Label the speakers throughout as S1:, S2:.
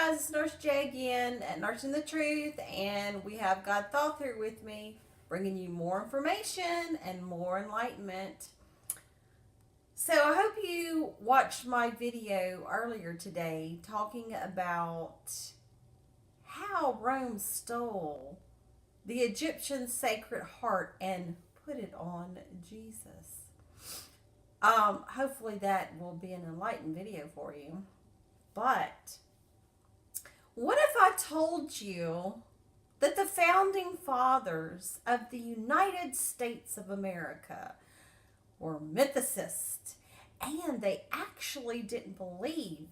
S1: guys, it's Nurse J again at Nursing the Truth, and we have God Thought here with me, bringing you more information and more enlightenment. So, I hope you watched my video earlier today talking about how Rome stole the Egyptian sacred heart and put it on Jesus. Hopefully, that will be an enlightened video for you. But what if I told you that the founding fathers of the United States of America were mythicists and they actually didn't believe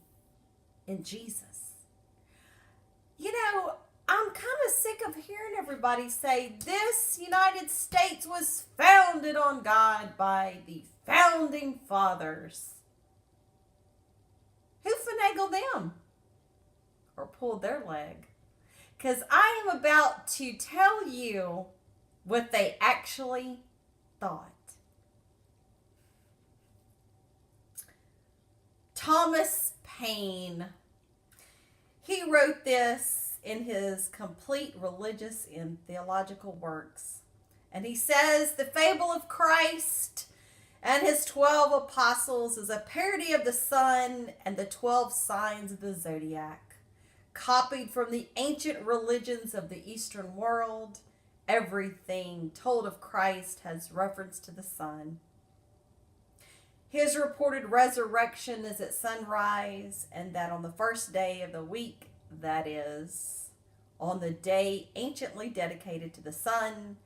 S1: in Jesus? You know, I'm kind of sick of hearing everybody say this United States was founded on God by the founding fathers. Who finagled them? Or pulled their leg? Because I am about to tell you what they actually thought. Thomas Paine. He wrote this in his complete religious and theological works. And he says, the fable of Christ and his 12 apostles is a parody of the sun and the 12 signs of the zodiac. Copied from the ancient religions of the Eastern world, everything told of Christ has reference to the sun. His reported resurrection is at sunrise, and that on the first day of the week, that is, on the day anciently dedicated to the sun,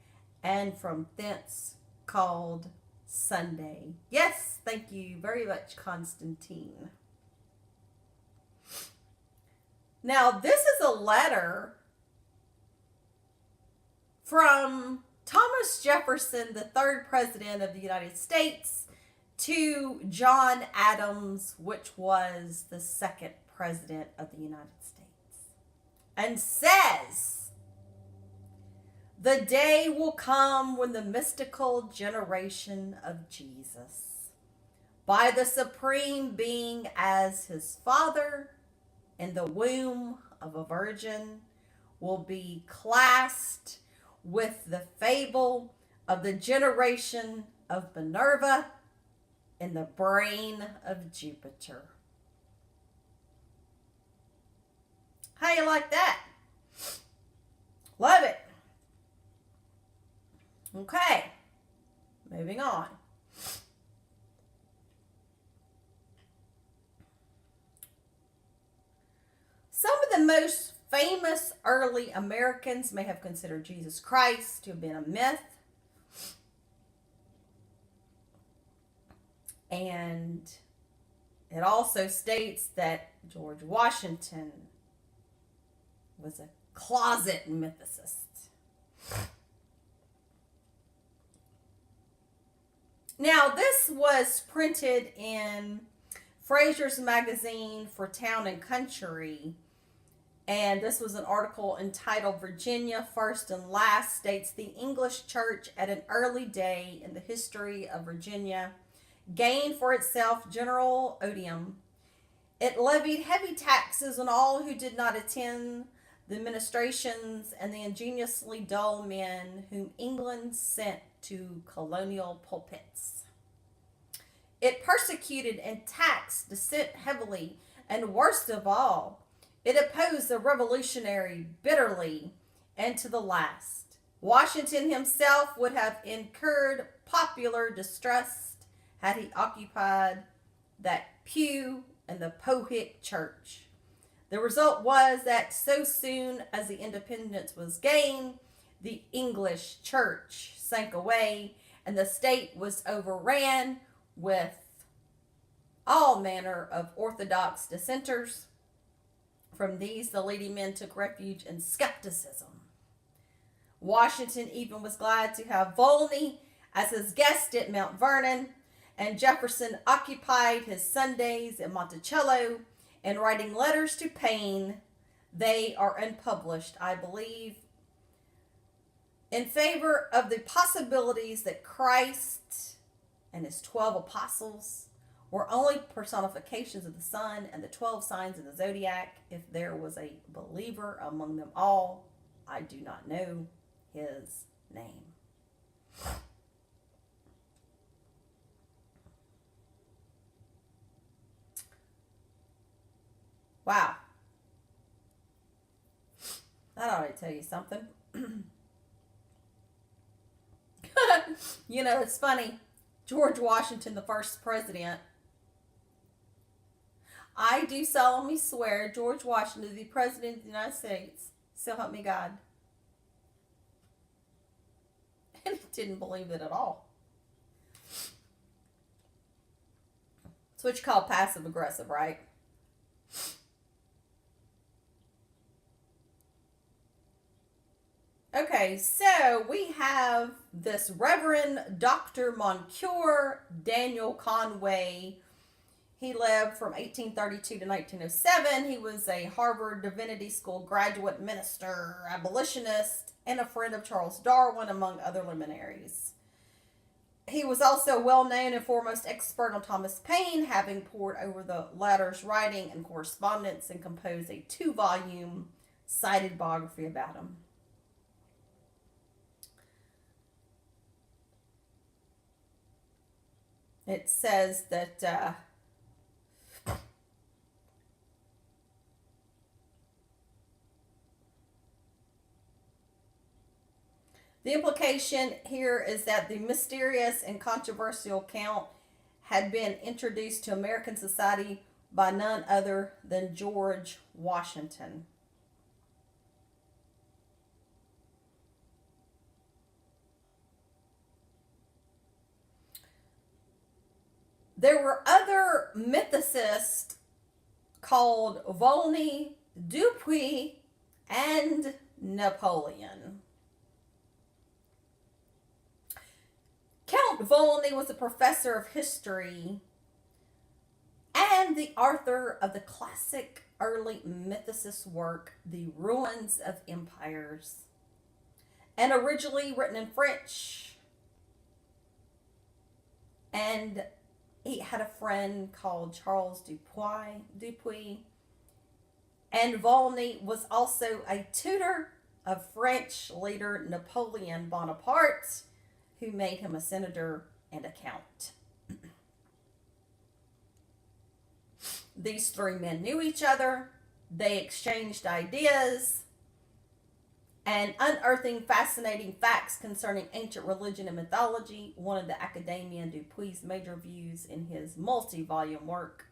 S1: and from thence called Sunday. Yes, thank you very much, Constantine. Now, this is a letter from Thomas Jefferson, the third president of the United States, to John Adams, which was the second president of the United States, and says, the day will come when the mystical generation of Jesus, by the Supreme Being as his Father, in the womb of a virgin, will be classed with the fable of the generation of Minerva in the brain of Jupiter. How you like that? Love it. Okay, moving on. Some of the most famous early Americans may have considered Jesus Christ to have been a myth. And it also states that George Washington was a closet mythicist. Now, this was printed in Fraser's Magazine for Town and Country. And this was an article entitled Virginia First and Last states the English Church at an early day in the history of Virginia gained for itself general odium. It levied heavy taxes on all who did not attend the ministrations and the ingeniously dull men whom England sent to colonial pulpits. It persecuted and taxed dissent heavily, and worst of all, it opposed the revolutionary bitterly and to the last. Washington himself would have incurred popular distrust had he occupied that pew in the Pohick Church. The result was that so soon as the independence was gained, the English church sank away and the state was overran with all manner of orthodox dissenters. From these, the leading men took refuge in skepticism. Washington even was glad to have Volney as his guest at Mount Vernon, and Jefferson occupied his Sundays in Monticello and writing letters to Paine. They are unpublished, I believe, in favor of the possibilities that Christ and his 12 apostles were only personifications of the sun and the 12 signs of the zodiac. If there was a believer among them all, I do not know his name. Wow. That ought to tell you something. You know, it's funny. George Washington, the first president, I do solemnly swear George Washington, the president of the United States, so help me God. And he didn't believe it at all. It's what you call passive aggressive, right? Okay, so we have this Reverend Dr. Moncure Daniel Conway. He lived from 1832 to 1907. He was a Harvard Divinity School graduate, minister, abolitionist, and a friend of Charles Darwin, among other luminaries. He was also well known and foremost expert on Thomas Paine, having pored over the latter's writing and correspondence and composed a 2-volume cited biography about him. It says that the implication here is that the mysterious and controversial count had been introduced to American society by none other than George Washington. There were other mythicists called Volney, Dupuy, and Napoleon. Count Volney was a professor of history and the author of the classic early mythicist work, The Ruins of Empires, and originally written in French. And he had a friend called Charles Dupuy. And Volney was also a tutor of French leader Napoleon Bonaparte, who made him a senator and a count. These three men knew each other. They exchanged ideas and unearthing fascinating facts concerning ancient religion and mythology. One of the Academia Dupuy's major views in his multi-volume work,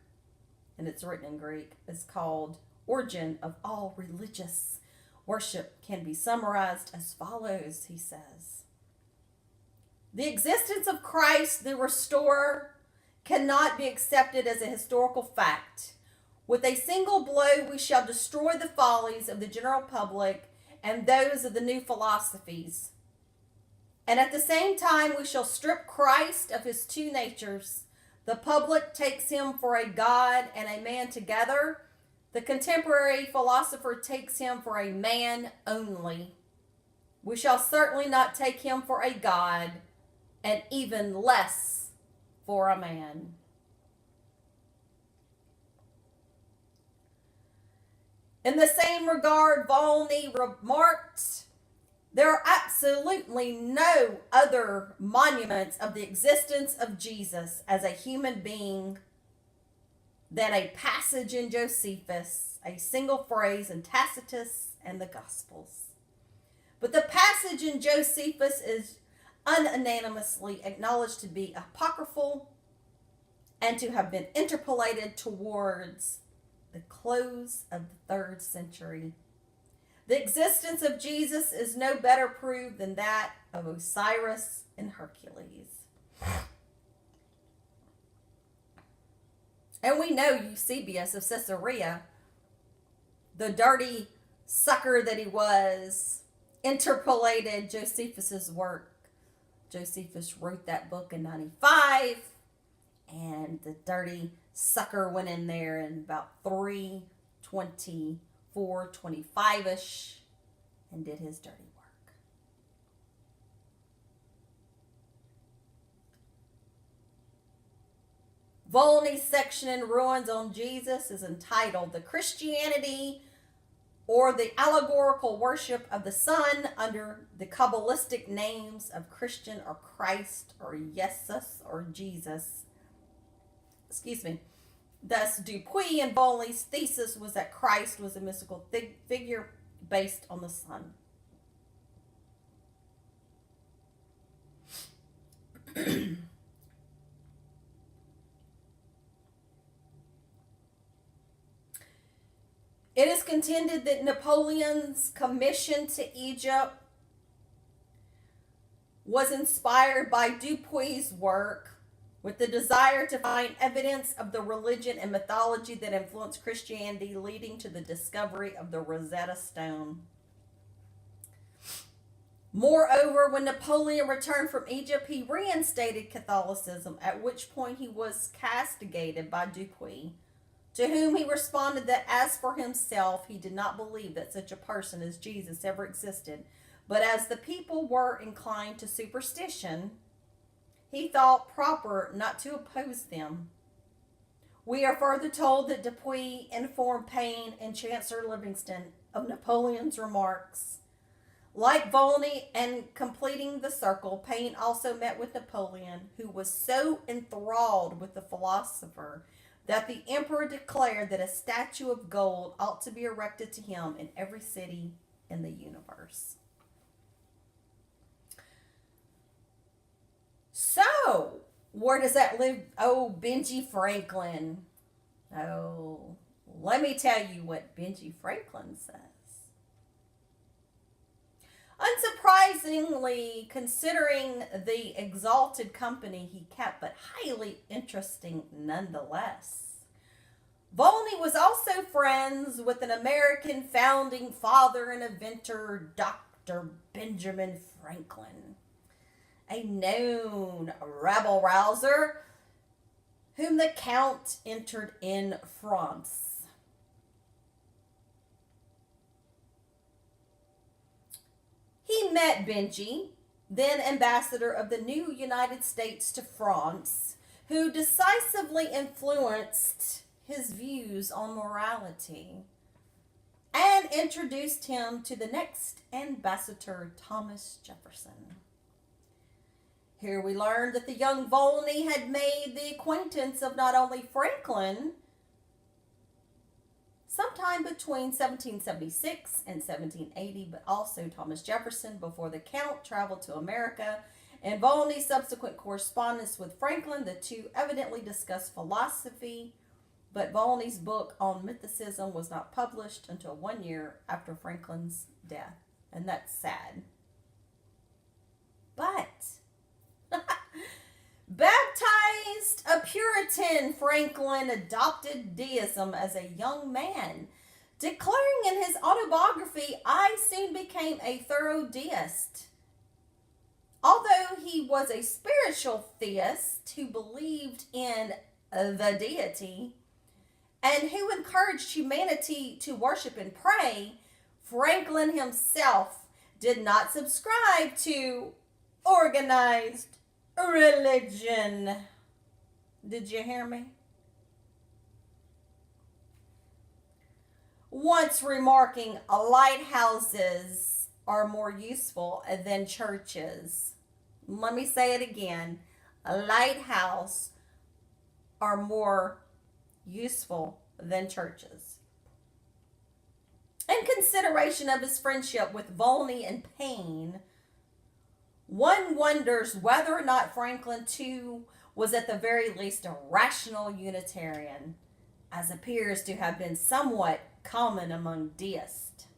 S1: and it's written in Greek, is called Origin of All Religious Worship, can be summarized as follows, he says. The existence of Christ, the Restorer, cannot be accepted as a historical fact. With a single blow, we shall destroy the follies of the general public and those of the new philosophies. And at the same time, we shall strip Christ of his two natures. The public takes him for a God and a man together. The contemporary philosopher takes him for a man only. We shall certainly not take him for a God, and even less for a man. In the same regard, Volney remarked, there are absolutely no other monuments of the existence of Jesus as a human being than a passage in Josephus, a single phrase in Tacitus and the Gospels. But the passage in Josephus is unanimously acknowledged to be apocryphal and to have been interpolated towards the close of the 3rd century. The existence of Jesus is no better proved than that of Osiris and Hercules. And we know Eusebius of Caesarea, the dirty sucker that he was, interpolated Josephus's work. Josephus wrote that book in 95, and the dirty sucker went in there in about 324, 25-ish, and did his dirty work. Volney's section in Ruins on Jesus is entitled The Christianity or the Allegorical Worship of the Son under the Kabbalistic names of Christian or Christ or Jesus or Jesus. Excuse me. Thus, Dupuy and Volney's thesis was that Christ was a mystical figure based on the Son. It is contended that Napoleon's commission to Egypt was inspired by Dupuy's work with the desire to find evidence of the religion and mythology that influenced Christianity, leading to the discovery of the Rosetta Stone. Moreover, when Napoleon returned from Egypt, he reinstated Catholicism, at which point he was castigated by Dupuy, to whom he responded that as for himself, he did not believe that such a person as Jesus ever existed, but as the people were inclined to superstition, he thought proper not to oppose them. We are further told that Dupuy informed Paine and Chancellor Livingston of Napoleon's remarks. Like Volney and completing the circle, Paine also met with Napoleon, who was so enthralled with the philosopher that the emperor declared that a statue of gold ought to be erected to him in every city in the universe. So, where does that live? Oh, Benji Franklin. Oh, let me tell you what Benji Franklin says. Unsurprisingly, considering the exalted company he kept, but highly interesting nonetheless. Volney was also friends with an American founding father and inventor, Dr. Benjamin Franklin, a known rabble-rouser whom the Count entered in France. He met Benji, then ambassador of the new United States to France, who decisively influenced his views on morality, and introduced him to the next ambassador, Thomas Jefferson. Here we learn that the young Volney had made the acquaintance of not only Franklin, sometime between 1776 and 1780, but also Thomas Jefferson before the Count traveled to America. In Volney's subsequent correspondence with Franklin, the two evidently discussed philosophy, but Volney's book on mythicism was not published until 1 year after Franklin's death, and that's sad. But baptized a Puritan, Franklin adopted deism as a young man, declaring in his autobiography, "I soon became a thorough deist." Although he was a spiritual theist who believed in the deity and who encouraged humanity to worship and pray, Franklin himself did not subscribe to organized religion. Did you hear me? Once remarking, lighthouses are more useful than churches. Let me say it again. A lighthouse are more useful than churches. In consideration of his friendship with Volney and Paine, one wonders whether or not Franklin, too, was at the very least a rational Unitarian, as appears to have been somewhat common among deists.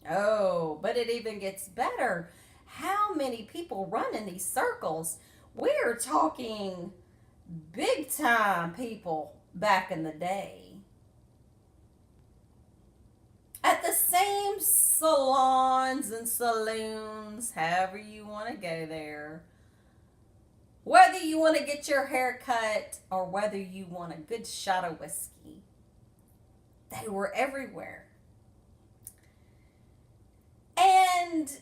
S1: Oh, but it even gets better. How many people run in these circles? We're talking big time people back in the day. At the same salons and saloons, however you want to go there. Whether you want to get your hair cut or whether you want a good shot of whiskey. They were everywhere. And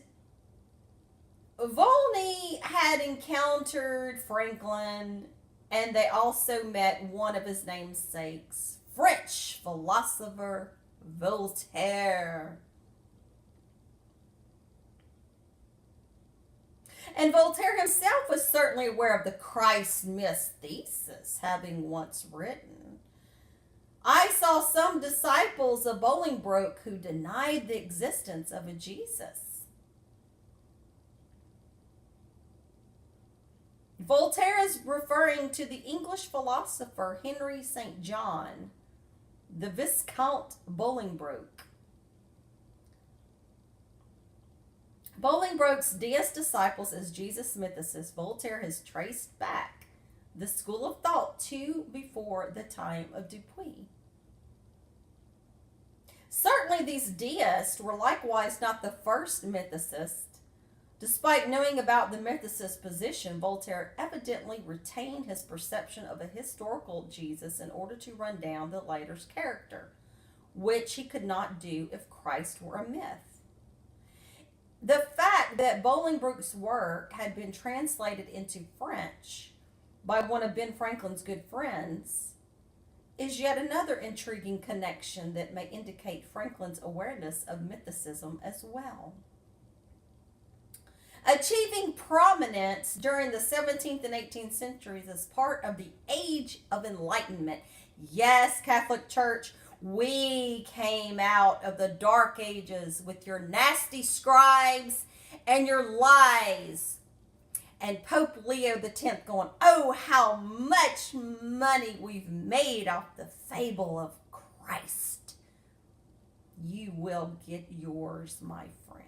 S1: Volney had encountered Franklin, and they also met one of his namesakes, French philosopher Voltaire. And Voltaire himself was certainly aware of the Christ myth thesis, having once written, I saw some disciples of Bolingbroke who denied the existence of a Jesus. Voltaire is referring to the English philosopher Henry St. John, the Viscount Bolingbroke. Bolingbroke's deist disciples as Jesus mythicists, Voltaire has traced back the school of thought to before the time of Dupuy. Certainly these deists were likewise not the first mythicists. Despite knowing about the mythicist position, Voltaire evidently retained his perception of a historical Jesus in order to run down the later's character, which he could not do if Christ were a myth. The fact that Bolingbroke's work had been translated into French by one of Ben Franklin's good friends is yet another intriguing connection that may indicate Franklin's awareness of mythicism as well. Achieving prominence during the 17th and 18th centuries as part of the Age of Enlightenment. Yes, Catholic Church, we came out of the Dark Ages with your nasty scribes and your lies. And Pope Leo X going, oh, how much money we've made off the fable of Christ. You will get yours, my friend.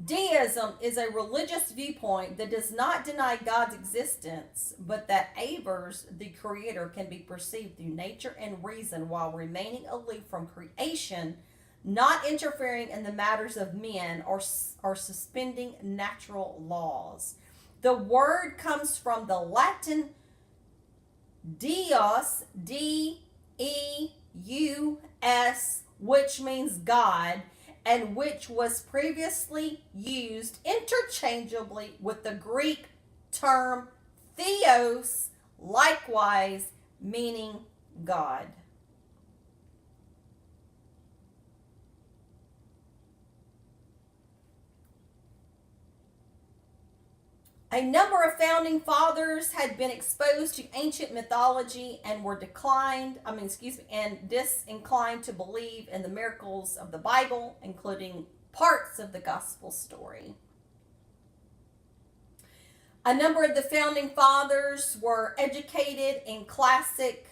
S1: Deism is a religious viewpoint that does not deny God's existence, but that avers the Creator can be perceived through nature and reason while remaining aloof from creation, not interfering in the matters of men or suspending natural laws. The word comes from the Latin Deus, D-E-U-S, which means God, and which was previously used interchangeably with the Greek term theos, likewise meaning God. A number of founding fathers had been exposed to ancient mythology and were disinclined to believe in the miracles of the Bible, including parts of the gospel story. A number of the founding fathers were educated in classic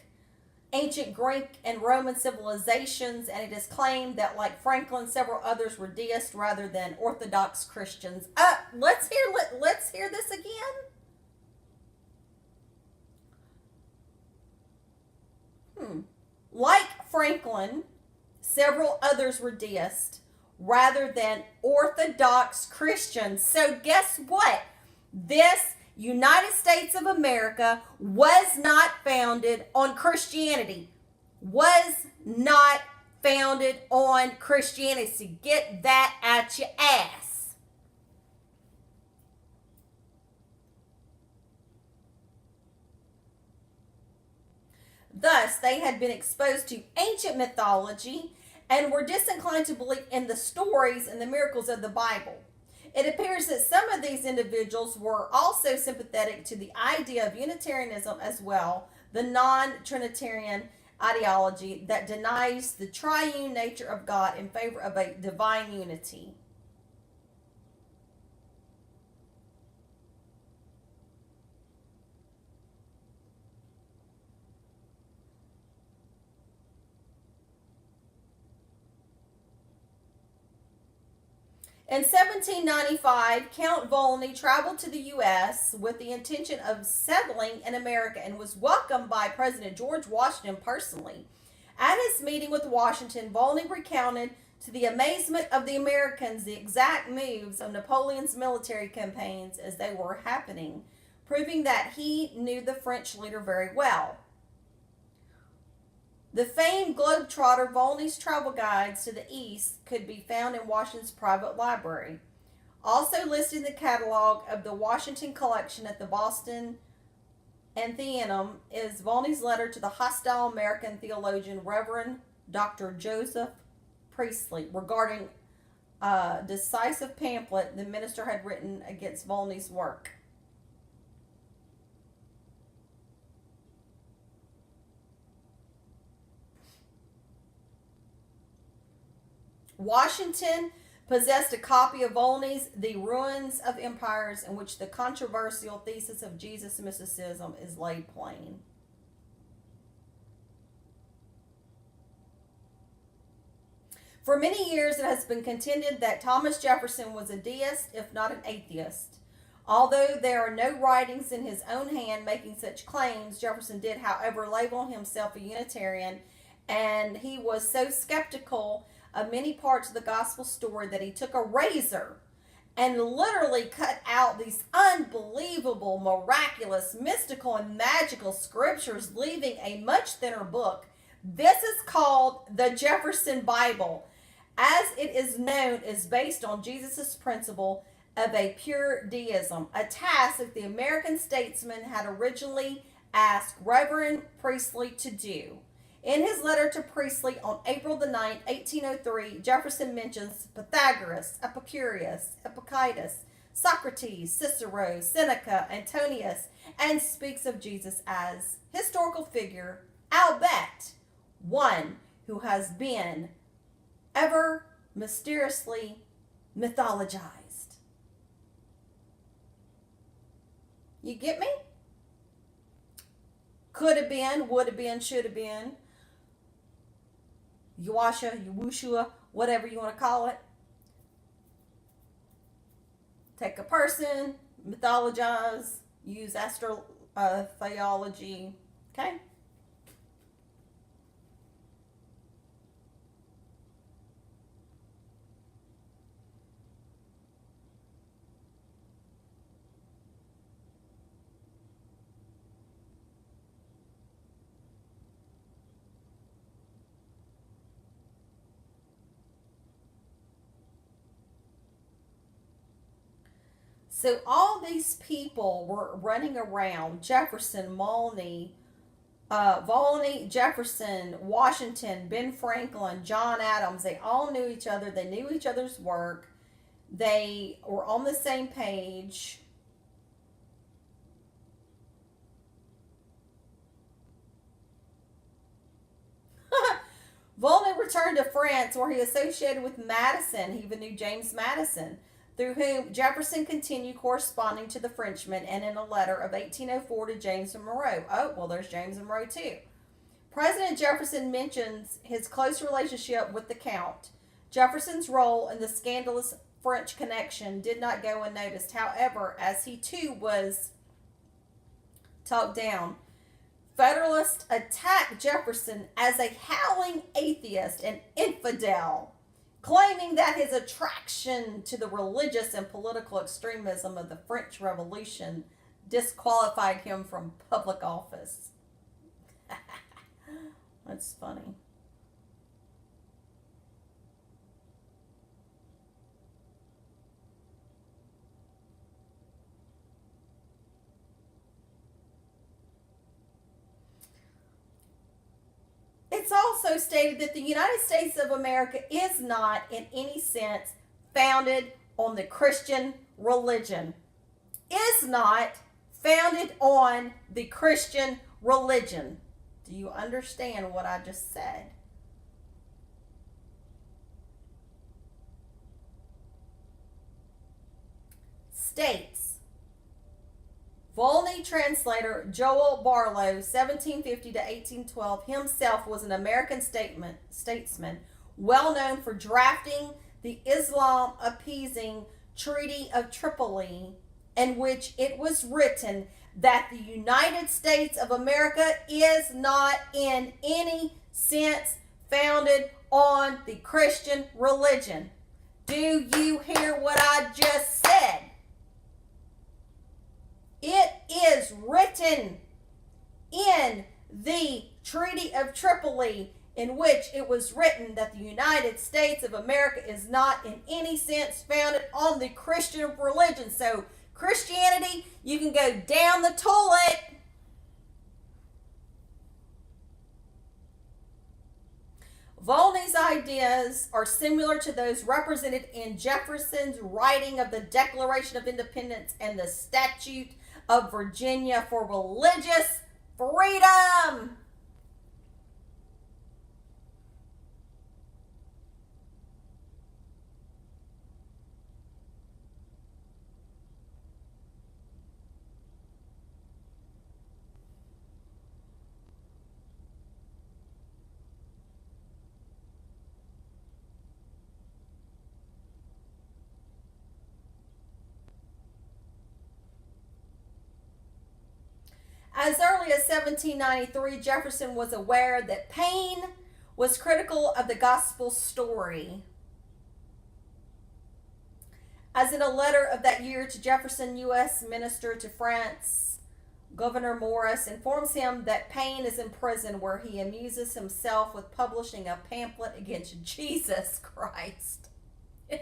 S1: ancient Greek and Roman civilizations, and it is claimed that, like Franklin, several others were deists rather than Orthodox Christians. Let's hear this again. Like Franklin, several others were deists rather than Orthodox Christians. So guess what? This United States of America was not founded on Christianity. Was not founded on Christianity. So get that out your ass. Thus, they had been exposed to ancient mythology and were disinclined to believe in the stories and the miracles of the Bible. It appears that some of these individuals were also sympathetic to the idea of Unitarianism as well, the non-Trinitarian ideology that denies the triune nature of God in favor of a divine unity. In 1795, Count Volney traveled to the U.S. with the intention of settling in America and was welcomed by President George Washington personally. At his meeting with Washington, Volney recounted to the amazement of the Americans the exact moves of Napoleon's military campaigns as they were happening, proving that he knew the French leader very well. The famed globetrotter Volney's travel guides to the east could be found in Washington's private library. Also listed in the catalog of the Washington collection at the Boston Athenaeum is Volney's letter to the hostile American theologian Reverend Dr. Joseph Priestley regarding a decisive pamphlet the minister had written against Volney's work. Washington possessed a copy of Volney's The Ruins of Empires, in which the controversial thesis of Jesus' mysticism is laid plain. For many years, it has been contended that Thomas Jefferson was a deist, if not an atheist. Although there are no writings in his own hand making such claims, Jefferson did, however, label himself a Unitarian, and he was so skeptical of many parts of the gospel story that he took a razor and literally cut out these unbelievable, miraculous, mystical, and magical scriptures, leaving a much thinner book. This is called the Jefferson Bible. As it is known, is based on Jesus' principle of a pure deism, a task that the American statesman had originally asked Reverend Priestley to do. In his letter to Priestley on April the 9th, 1803, Jefferson mentions Pythagoras, Epicurus, Epictetus, Socrates, Cicero, Seneca, Antonius, and speaks of Jesus as historical figure, albeit one who has been ever mysteriously mythologized. You get me? Could have been, would have been, should have been. Yuasha, Yahushua, whatever you want to call it. Take a person, mythologize, use theology, okay? So all these people were running around: Jefferson, Volney, Jefferson, Washington, Ben Franklin, John Adams. They all knew each other. They knew each other's work. They were on the same page. Volney returned to France, where he associated with Madison. He even knew James Madison, through whom Jefferson continued corresponding to the Frenchman, and in a letter of 1804 to James Monroe. Oh, well, there's James Monroe too. President Jefferson mentions his close relationship with the Count. Jefferson's role in the scandalous French connection did not go unnoticed. However, as he too was talked down, Federalists attacked Jefferson as a howling atheist and infidel, claiming that his attraction to the religious and political extremism of the French Revolution disqualified him from public office. That's funny. It's also stated that the United States of America is not, in any sense, founded on the Christian religion. Is not founded on the Christian religion. Do you understand what I just said? States. Volney translator Joel Barlow, 1750 to 1812, himself was an American statesman, well known for drafting the Islam appeasing Treaty of Tripoli, in which it was written that the United States of America is not in any sense founded on the Christian religion. Do you hear what I just said? It is written in the Treaty of Tripoli, in which it was written that the United States of America is not in any sense founded on the Christian religion. So, Christianity, you can go down the toilet. Volney's ideas are similar to those represented in Jefferson's writing of the Declaration of Independence and the Statute of Virginia for religious freedom. As early as 1793, Jefferson was aware that Paine was critical of the gospel story. As in a letter of that year to Jefferson, U.S. Minister to France, Governor Morris informs him that Paine is in prison where he amuses himself with publishing a pamphlet against Jesus Christ. I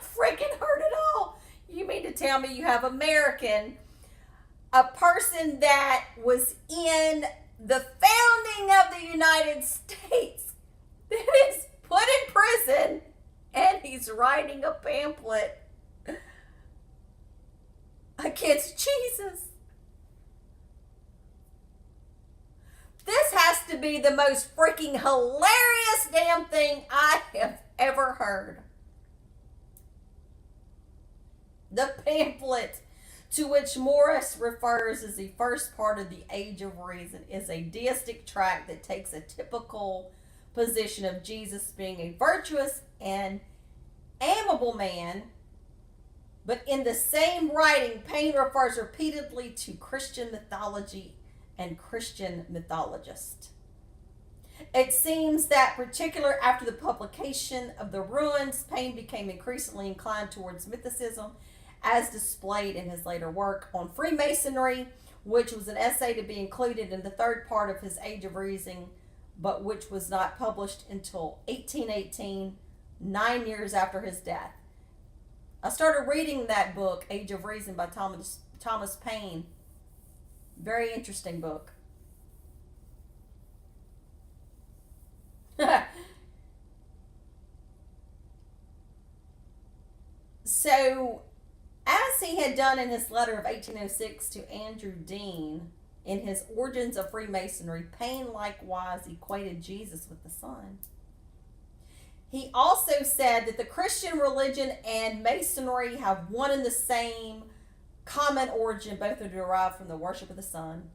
S1: freaking heard it all. You mean to tell me you have a person that was in the founding of the United States that is put in prison and he's writing a pamphlet against Jesus? This has to be the most freaking hilarious damn thing I have ever heard. The pamphlet, to which Morris refers as the first part of the Age of Reason, is a deistic tract that takes a typical position of Jesus being a virtuous and amiable man, but in the same writing, Paine refers repeatedly to Christian mythology and Christian mythologists. It seems that, particularly after the publication of The Ruins, Paine became increasingly inclined towards mythicism, as displayed in his later work on Freemasonry, which was an essay to be included in the third part of his Age of Reason, but which was not published until 1818, 9 years after his death. I started reading that book, Age of Reason by Thomas Paine. Very interesting book. So, as he had done in his letter of 1806 to Andrew Dean in his Origins of Freemasonry, Paine likewise equated Jesus with the Son. He also said that the Christian religion and Masonry have one and the same common origin, both are derived from the worship of the Son.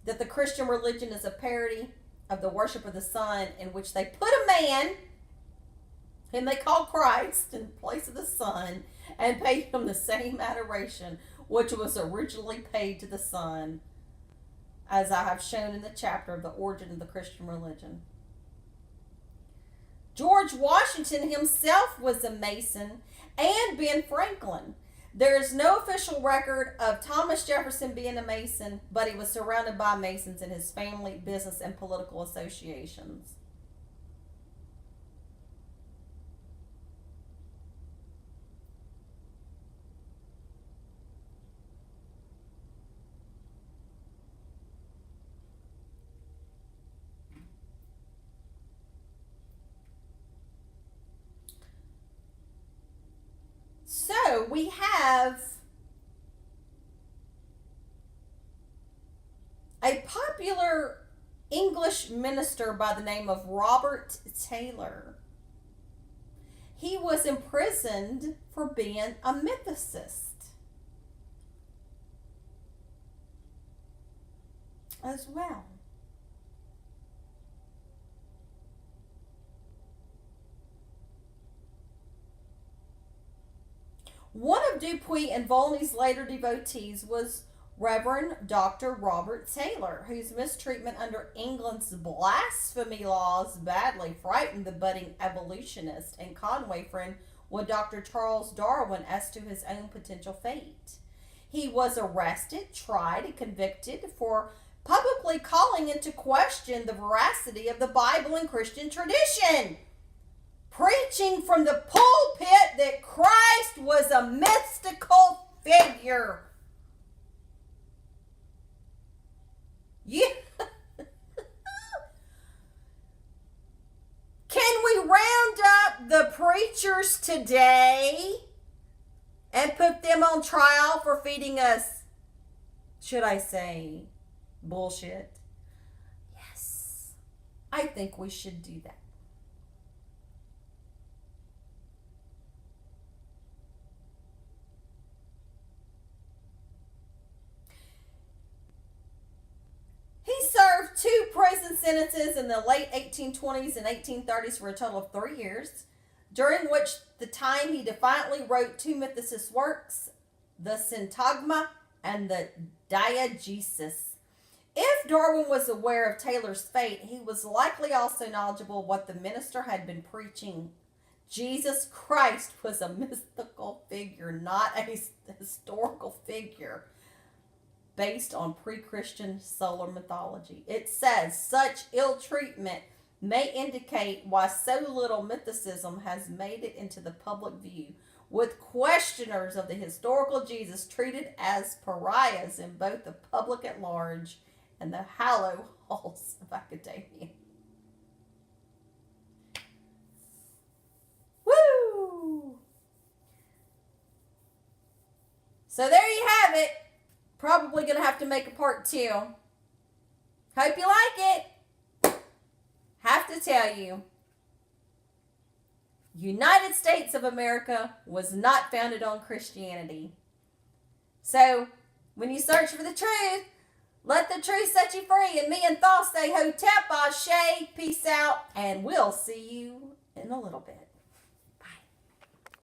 S1: That the Christian religion is a parody of the worship of the Son, in which they put a man, whom they call Christ, in place of the Son, and pay him the same adoration which was originally paid to the Son, as I have shown in the chapter of the origin of the Christian religion. George Washington himself was a Mason, and Ben Franklin. There is no official record of Thomas Jefferson being a Mason, but he was surrounded by Masons in his family, business, and political associations. So we have a popular English minister by the name of Robert Taylor. He was imprisoned for being a mythicist as well. One of Dupuy and Volney's later devotees was Reverend Dr. Robert Taylor, whose mistreatment under England's blasphemy laws badly frightened the budding evolutionist and Conway friend with Dr. Charles Darwin as to his own potential fate. He was arrested, tried, and convicted for publicly calling into question the veracity of the Bible and Christian tradition, preaching from the pulpit that Christ was a mystical figure. Yeah. Can we round up the preachers today and put them on trial for feeding us, should I say, bullshit? Yes. I think we should do that. He served 2 prison sentences in the late 1820s and 1830s for a total of 3 years, during which the time he defiantly wrote 2 mythicist works, the Syntagma and the Diegesis. If Darwin was aware of Taylor's fate, he was likely also knowledgeable of what the minister had been preaching. Jesus Christ was a mystical figure, not a historical figure based on pre-Christian solar mythology. It says such ill treatment may indicate why so little mythicism has made it into the public view, with questioners of the historical Jesus treated as pariahs in both the public at large and the hallow halls of academia. Woo! So there you have it. Probably going to have to make a part 2. Hope you like it. Have to tell you, United States of America was not founded on Christianity. So, when you search for the truth, let the truth set you free. And me and Thaw say Hotep Ashe, peace out, and we'll see you in a little bit.